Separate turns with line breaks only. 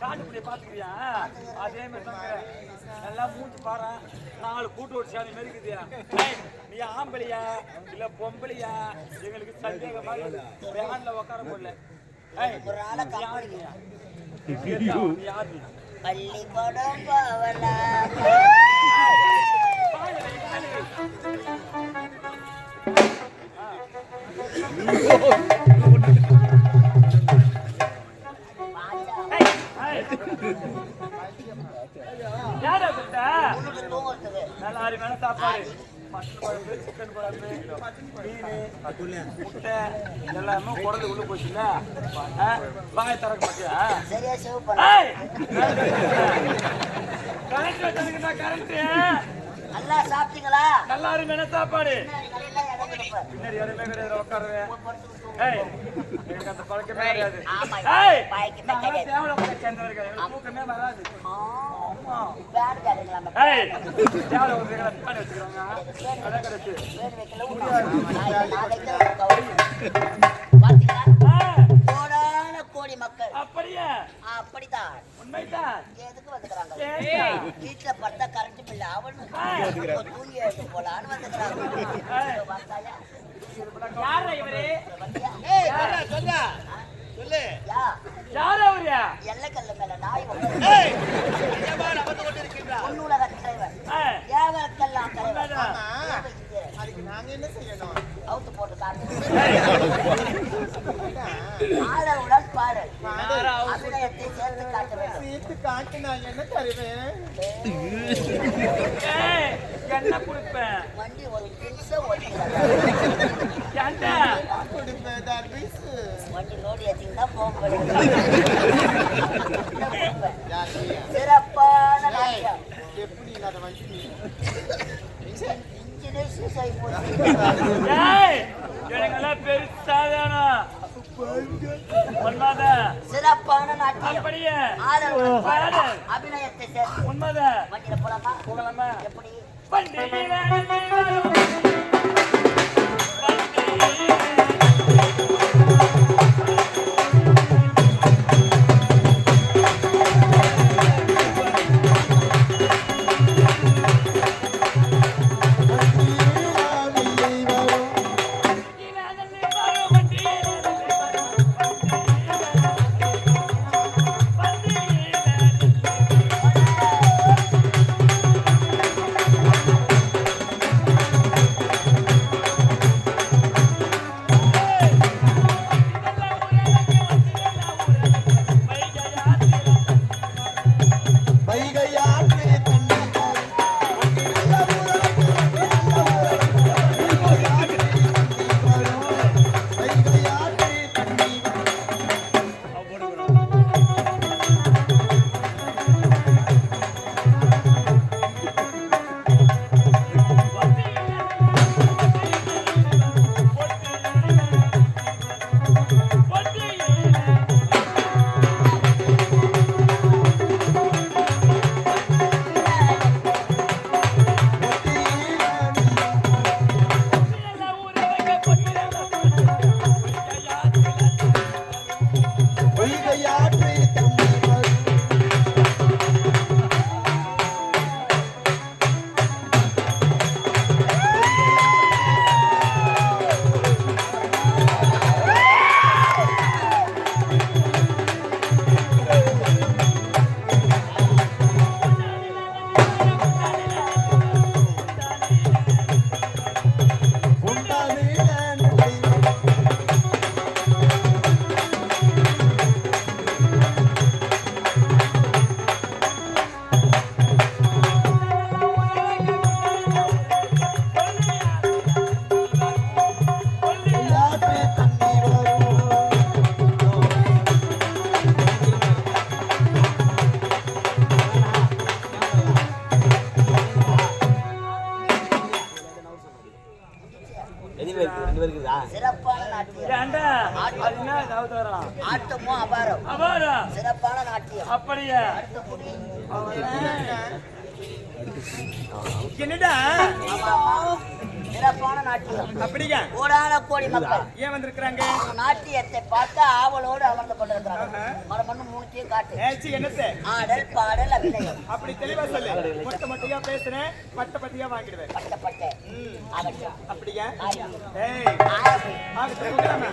காட்டுப்படிய பாத்துக்கிறியா? அதே மாதிரி நல்லா மூச்சு பாரு. 4 கூட்டு ஒரு சாமி மெருக்குதியா? நீ ஆம்பளியா இல்ல பொம்பளியா? எங்களுக்கு சந்தேகமா வேன்ல உட்கார முடியல.
பள்ளிக்கூடம் போவலா
நல்லா அருமையான சாப்பாடு. மட்டன் குழம்பு, சிக்கன் குழம்பு, மீன், முட்டை எல்லாமே குடந்து உள்ள போச்சுல்ல. வாயை திறக்க மாட்டியா? கரண்ட் வச்சதுக்குண்ணா கரண்ட்.
நல்லா சாப்பிட்டீங்களா?
நல்லா அருமையான சாப்பாடு. பின்னாடி யாருமே கிடையாது, உட்காருவேன். எனக்கு அந்த பழக்கமே கிடையாது. தூக்கமே வராது.
கோடி மக்கள்
அப்படியே
அப்படித்தான்
உண்மைதான்.
எதுக்கு வந்துக்கிறாங்க? வீட்டுல படுத்தா கரண்ட் பில்ல அவனு தூங்கி எடுத்து போலான்னு வந்துக்கிறாங்க.
யாரா இவரு?
சொல்லு
யாரா அவரு?
எல்லைக்கல்ல மேல நாய் உன்னுலக தலைவர் ஏவருக்கெல்லாம் தலைவர்.
அதுக்கு நாங்க என்ன செய்யணும்?
அவுத்து போட்டு காட்டு. ஆளவுடன் பாரு. அபிநயத்தை சேர்த்து காட்ட வேண்டும்.
சேர்த்து காட்டு. நான் என்ன தருவேன்?
என்ன கொடுப்பேன்?
வண்டி ஒரு நிமிஷம் ஓட்டிக்கிறாங்க.
கொடுப்பேன்
வண்டி லோடி ஏற்றிங்கன்னா போக முடியும். சிறப்பான நாட்டியம்.
எப்படி இல்லாத வண்டி
இன்ஜினே சூசாகி போச்சு. சிறப்பான நாட்டியம். அபிநயத்தை சேர்த்து வண்டியில போலாமா? எப்படி? சிறப்பான நாட்டியம். ஆட்டமும் அபாரம். சிறப்பான நாட்டியம்.
அப்படியே என்னடா
சிறப்பான நாட்டியம்.
அப்படிங்க
கோடான கோடி மக்கள்
ஏன் வந்திருக்கிறாங்க?
உங்க நாட்டியத்தை பார்த்து ஆவலோடு அமர்ந்து கொண்டிருக்கிறாங்க. மறுபண்ணு மூணுத்தையும் காட்டு.
ஏச்சி என்னத்தை?
ஆடல் பாடல் அபிநயம்.
அப்படி தெளிவா சொல்லு. மொட்டையா பேசுறேன், பட்டையா வாங்கிடுவேன்.
பட்ட அவசியம்.
அப்படியா?
ஆயிரம்.
ஏய்
ஆயிரம்.
ஆகட்டும்.